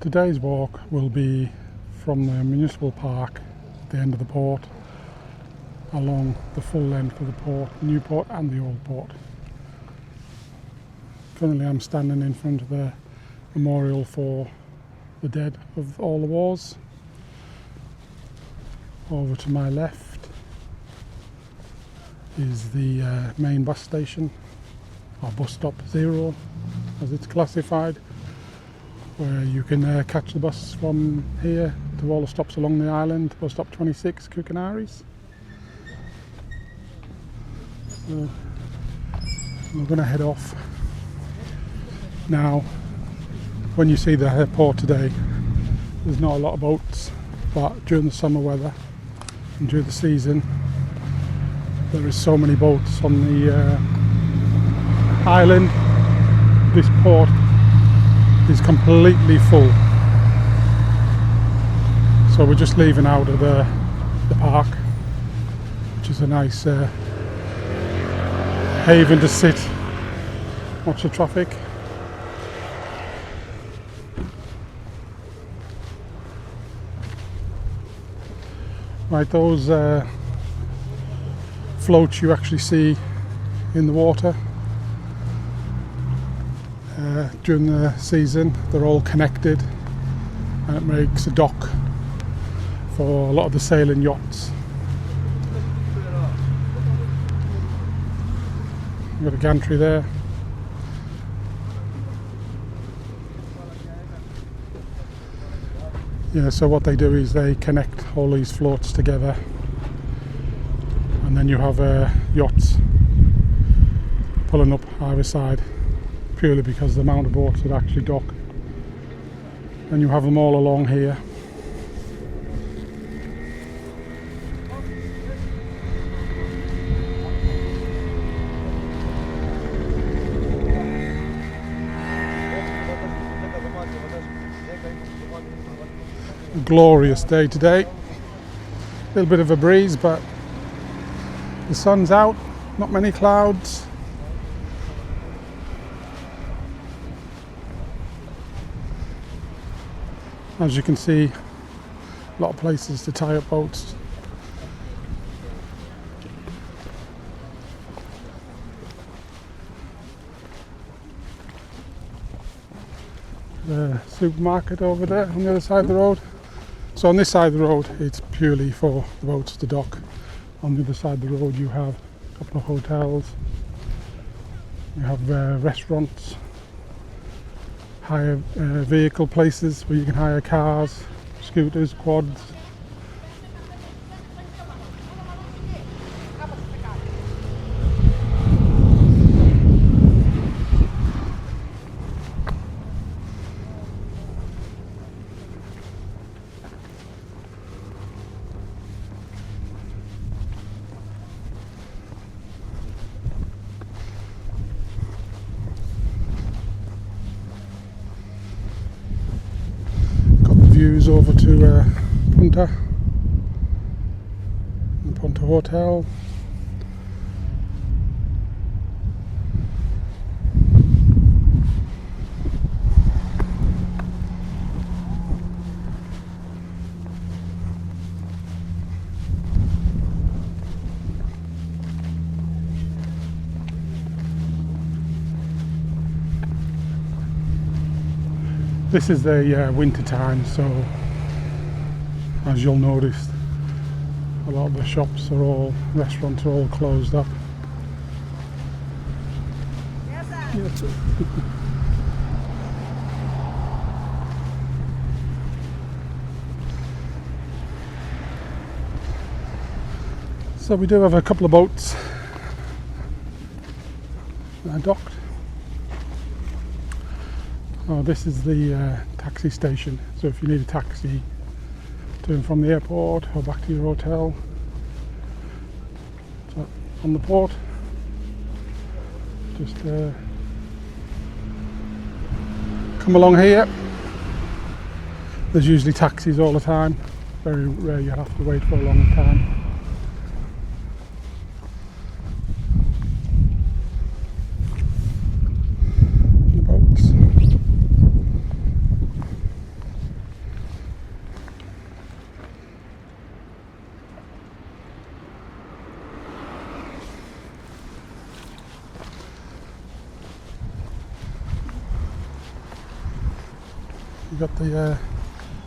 Today's walk will be from the municipal park at the end of the port along the full length of the port, new port and the old port. Currently I'm standing in front of the memorial for the dead of all the wars. Over to my left is the main bus station, or bus stop 0 as it's classified, where you can catch the bus from here to all the stops along the island. Bus stop 26, Canaries. So we're going to head off. Now, when you see the airport today, there's not a lot of boats, but during the summer weather and during the season, there is so many boats on the island. This port is completely full. So we're just leaving out of the park, which is a nice haven to sit, watch the traffic. Right, those floats you actually see in the water during the season, they're all connected, and it makes a dock for a lot of the sailing yachts. You've got a gantry there. Yeah, so what they do is they connect all these floats together, and then you have yachts pulling up either side, purely because of the amount of boats that actually dock. And you have them all along here. A glorious day today. A little bit of a breeze, but the sun's out, not many clouds. As you can see, a lot of places to tie up boats. The supermarket over there on the other side of the road. So on this side of the road, it's purely for the boats to dock. On the other side of the road, you have a couple of hotels. You have restaurants, hire vehicle places where you can hire cars, scooters, quads. Views over to Punta Hotel. This is the winter time, so as you'll notice, a lot of the shops are all, restaurants are all closed up. Yes, sir. So we do have a couple of boats docked. Oh, this is the taxi station, so if you need a taxi to and from the airport or back to your hotel, so on the port, just come along here. There's usually taxis all the time, very rare you have to wait for a long time. You've got the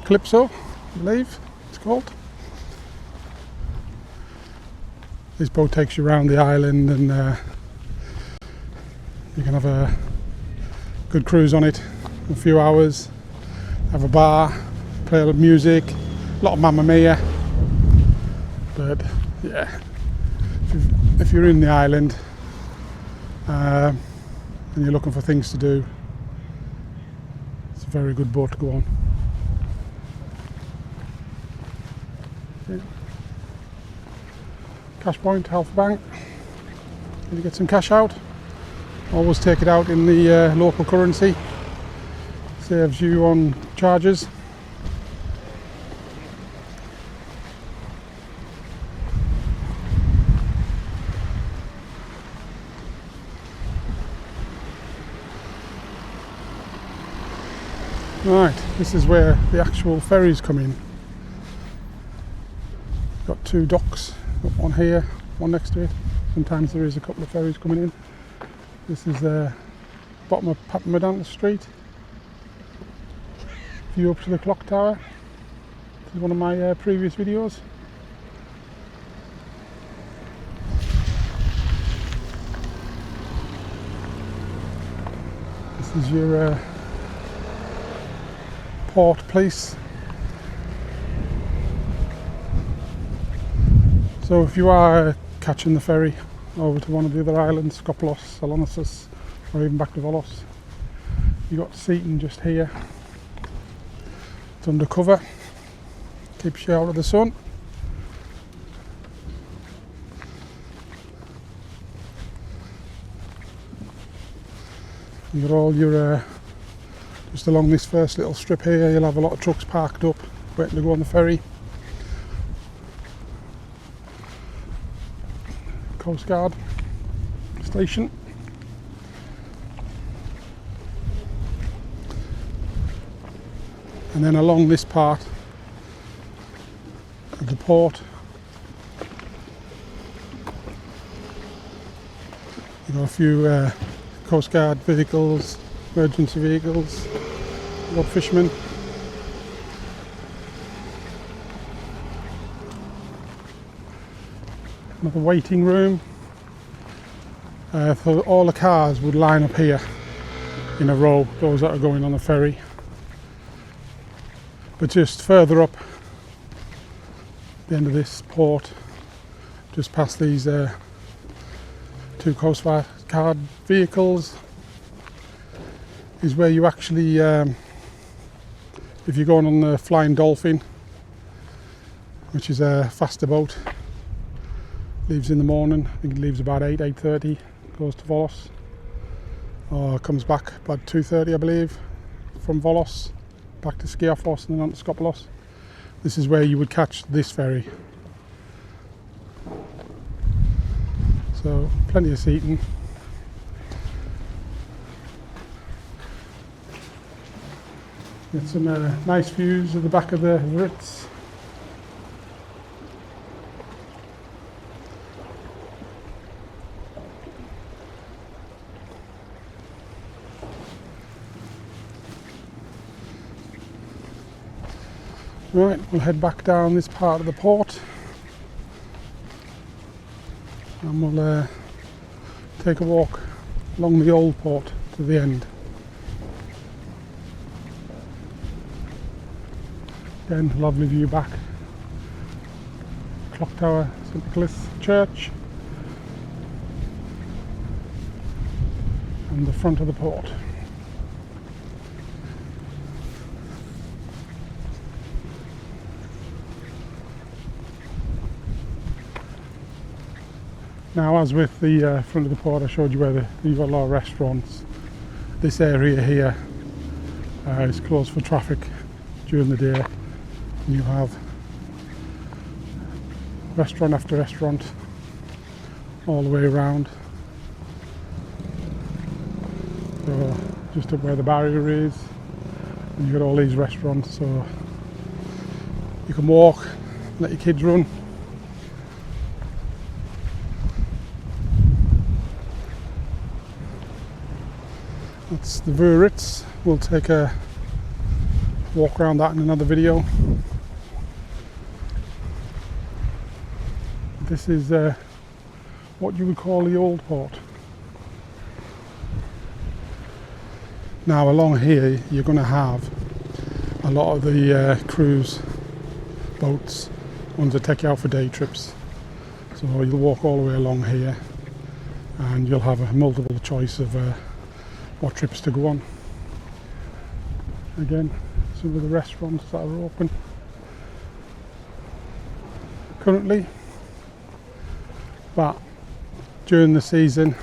Calypso, I believe it's called. This boat takes you around the island, and you can have a good cruise on it, a few hours, have a bar, play a lot of music, a lot of Mamma Mia. But yeah, if you're in the island and you're looking for things to do, it's a very good boat to go on. Okay. Cash point, Alpha Bank. If you get some cash out, always take it out in the local currency. Saves you on charges. Right, this is where the actual ferries come in. Got two docks, got one here, one next to it. Sometimes there is a couple of ferries coming in. This is the bottom of Papamadanta Street. View up to the clock tower. This is one of my previous videos. This is your port place. So if you are catching the ferry over to one of the other islands, Skopelos, Salonissus, or even back to Volos, you've got seating just here. It's under cover, keeps you out of the sun. You've got all your just along this first little strip here, you'll have a lot of trucks parked up waiting to go on the ferry. Coast Guard station. And then along this part of the port, you've got a few Coast Guard vehicles, emergency vehicles, you've got fishermen. Another waiting room. So all the cars would line up here in a row, those that are going on the ferry. But just further up the end of this port, just past these two Coast Guard vehicles, is where you actually, if you're going on the Flying Dolphin, which is a faster boat, leaves in the morning. I think it leaves about 8:30, goes to Volos, or comes back about 2:30, I believe, from Volos back to Skiathos and then on to Skopelos. This is where you would catch this ferry. So plenty of seating. Get some nice views of the back of the Ritz. Right, we'll head back down this part of the port and we'll take a walk along the old port to the end. Again, lovely view back. Clock Tower, St Nicholas Church, and the front of the port. Now, as with the front of the port, I showed you where you've got a lot of restaurants. This area here is closed for traffic during the day. You have restaurant after restaurant all the way around. So just up where the barrier is, and you've got all these restaurants, so you can walk, let your kids run. That's the Ritz. We'll take a walk around that in another video. This is what you would call the old port. Now along here you're going to have a lot of the cruise boats, ones that take you out for day trips. So you'll walk all the way along here and you'll have a multiple choice of what trips to go on. Again, some of the restaurants that are open currently, but during the season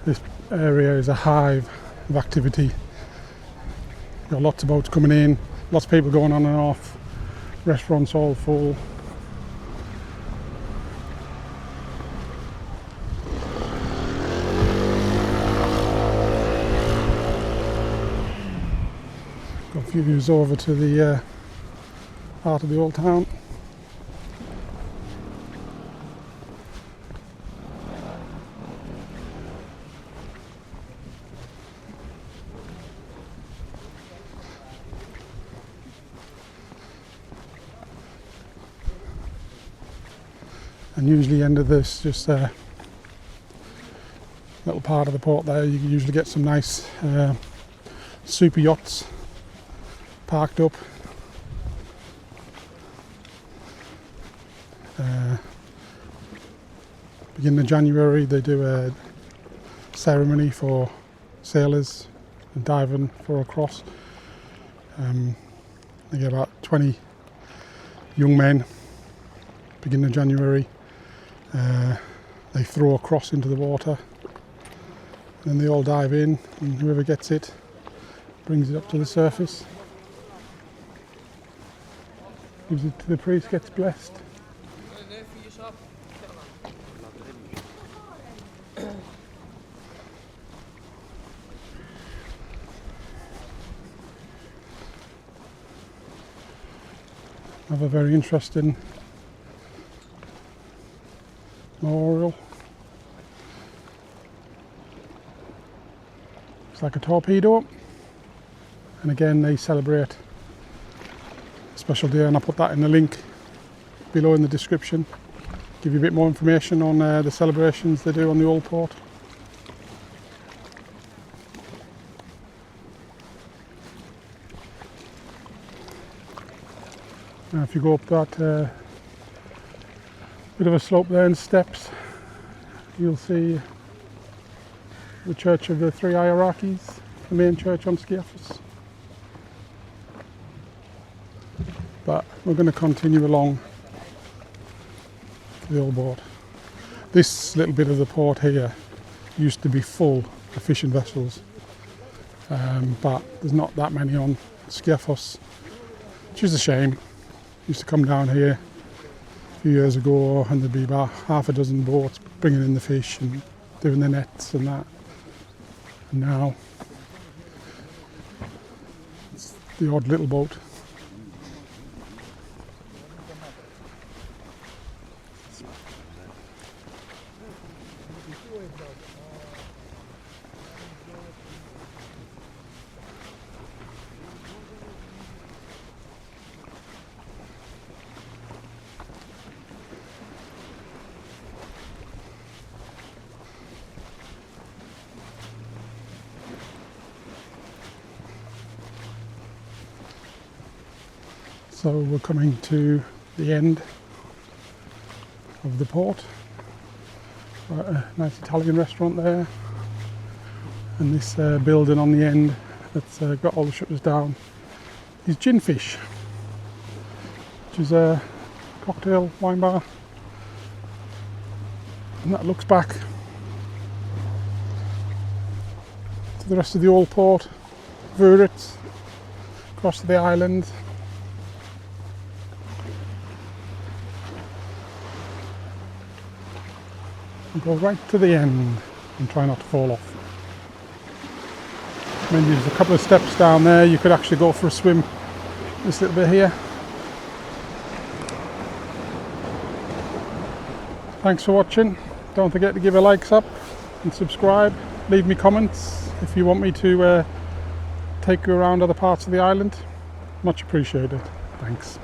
this area is a hive of activity. Got lots of boats coming in, lots of people going on and off, restaurants all full. Got a few views over to the heart of the old town. And usually end of this just little part of the port there, you can usually get some nice super yachts parked up. Beginning of January they do a ceremony for sailors and diving for a cross. They get about 20 young men beginning of January. They throw a cross into the water and then they all dive in, and whoever gets it brings it up to the surface, gives it to the priest, gets blessed. Have a very interesting memorial. It's like a torpedo, and again they celebrate a special day, and I'll put that in the link below in the description, give you a bit more information on the celebrations they do on the old port. Now if you go up that bit of a slope there and steps, you'll see the Church of the Three Hierarchies, the main church on Skiathos. But we're going to continue along to the old port. This little bit of the port here used to be full of fishing vessels, but there's not that many on Skiathos, which is a shame. Used to come down here a few years ago and there'd be about half a dozen boats bringing in the fish and doing the nets and that. And now it's the odd little boat. So we're coming to the end of the port. A nice Italian restaurant there, and this building on the end that's got all the shutters down is Ginfish, which is a cocktail wine bar, and that looks back to the rest of the old port, Vurit, across to the island. And go right to the end and try not to fall off. I mean, there's a couple of steps down there, you could actually go for a swim this little bit here. Thanks for watching. Don't forget to give a like up and subscribe. Leave me comments if you want me to take you around other parts of the island. Much appreciated. Thanks.